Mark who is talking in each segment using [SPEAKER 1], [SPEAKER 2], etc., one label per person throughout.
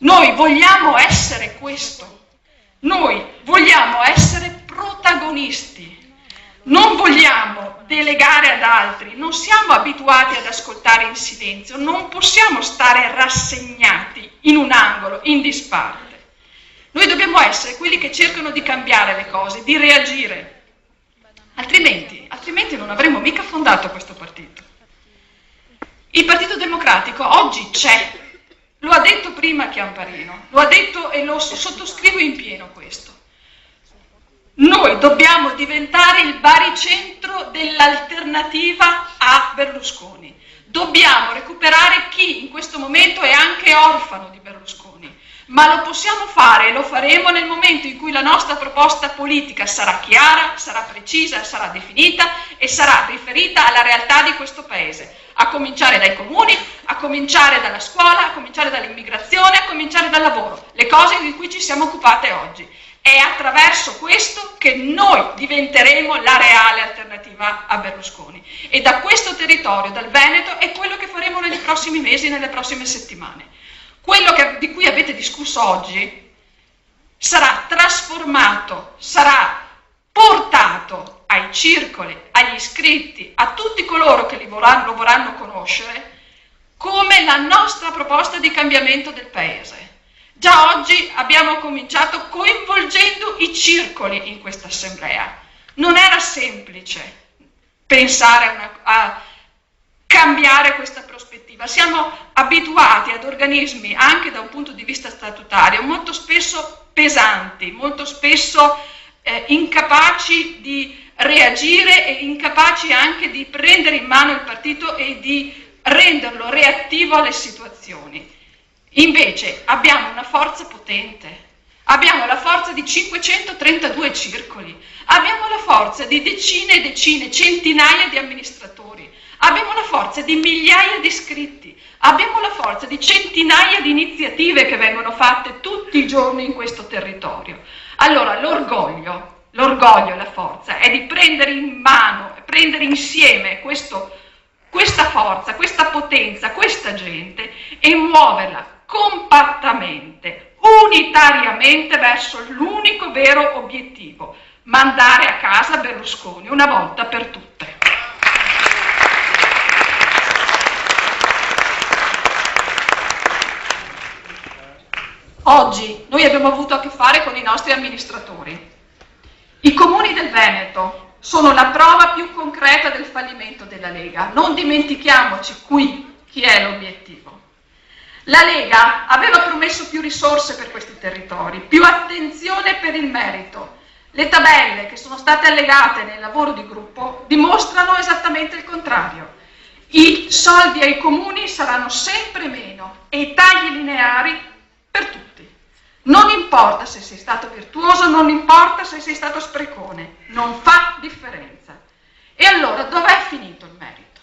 [SPEAKER 1] Noi vogliamo essere questo, noi vogliamo essere protagonisti, non vogliamo delegare ad altri, non siamo abituati ad ascoltare in silenzio, non possiamo stare rassegnati in un angolo, in disparte. Noi dobbiamo essere quelli che cercano di cambiare le cose, di reagire, altrimenti non avremmo mica fondato questo partito. Il Partito Democratico oggi c'è. Lo ha detto prima Chiamparino, lo ha detto e lo sottoscrivo in pieno questo. Noi dobbiamo diventare il baricentro dell'alternativa a Berlusconi. Dobbiamo recuperare chi in questo momento è anche orfano di Berlusconi, ma lo possiamo fare e lo faremo nel momento in cui la nostra proposta politica sarà chiara, sarà precisa, sarà definita e sarà riferita alla realtà di questo Paese. A cominciare dai comuni, a cominciare dalla scuola, a cominciare dall'immigrazione, a cominciare dal lavoro, le cose di cui ci siamo occupate oggi. È attraverso questo che noi diventeremo la reale alternativa a Berlusconi. E da questo territorio, dal Veneto, è quello che faremo nei prossimi mesi, nelle prossime settimane. Quello di cui avete discusso oggi sarà trasformato, sarà portato ai circoli, agli iscritti, a tutti coloro che lo vorranno conoscere, come la nostra proposta di cambiamento del Paese. Già oggi abbiamo cominciato coinvolgendo i circoli in questa assemblea. Non era semplice pensare a cambiare questa prospettiva. Siamo abituati ad organismi, anche da un punto di vista statutario, molto spesso pesanti, molto spesso incapaci di reagire e incapaci anche di prendere in mano il partito e di renderlo reattivo alle situazioni. Invece abbiamo una forza potente, abbiamo la forza di 532 circoli, abbiamo la forza di decine e decine, centinaia di amministratori, abbiamo la forza di migliaia di iscritti, abbiamo la forza di centinaia di iniziative che vengono fatte tutti i giorni in questo territorio. Allora l'orgoglio e la forza è di prendere in mano, prendere insieme questa forza, questa potenza, questa gente e muoverla compattamente, unitariamente verso l'unico vero obiettivo: mandare a casa Berlusconi una volta per tutte. Oggi noi abbiamo avuto a che fare con i nostri amministratori. I comuni del Veneto sono la prova più concreta del fallimento della Lega. Non dimentichiamoci qui chi è l'obiettivo. La Lega aveva promesso più risorse per questi territori, più attenzione per il merito. Le tabelle che sono state allegate nel lavoro di gruppo dimostrano esattamente il contrario. I soldi ai comuni saranno sempre meno e i tagli lineari per tutti. Non importa se sei stato virtuoso, non importa se sei stato sprecone, non fa differenza. E allora dov'è finito il merito?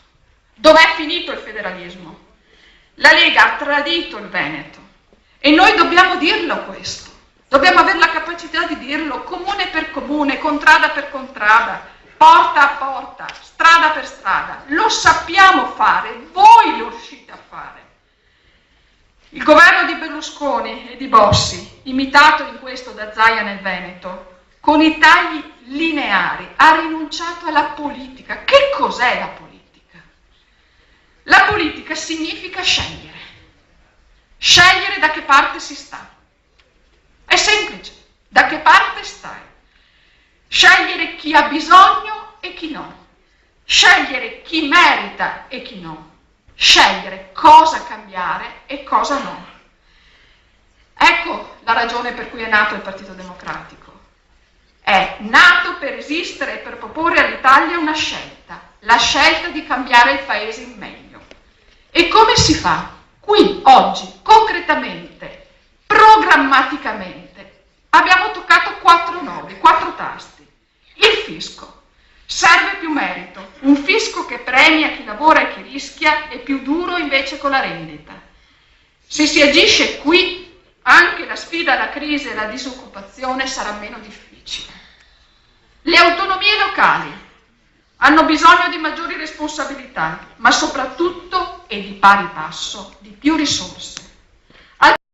[SPEAKER 1] Dov'è finito il federalismo? La Lega ha tradito il Veneto e noi dobbiamo dirlo questo. Dobbiamo avere la capacità di dirlo comune per comune, contrada per contrada, porta a porta, strada per strada. Lo sappiamo fare, voi lo riuscite a fare. Il governo di Berlusconi e di Bossi, imitato in questo da Zaia nel Veneto, con i tagli lineari ha rinunciato alla politica. Che cos'è la politica? La politica significa scegliere. Scegliere da che parte si sta. È semplice. Da che parte stai? Scegliere chi ha bisogno e chi no. Scegliere chi merita e chi no. Scegliere cosa cambiare e cosa no. Ecco la ragione per cui è nato il Partito Democratico. È nato per esistere e per proporre all'Italia una scelta, la scelta di cambiare il Paese in meglio. E come si fa? Qui, oggi, concretamente, programmaticamente, abbiamo toccato 4 nodi, 4 tasti. Il fisco. Serve più merito, un fisco che premia chi lavora e chi rischia e più duro invece con la rendita. Se si agisce qui, anche la sfida alla crisi e alla disoccupazione sarà meno difficile. Le autonomie locali hanno bisogno di maggiori responsabilità, ma soprattutto e di pari passo di più risorse.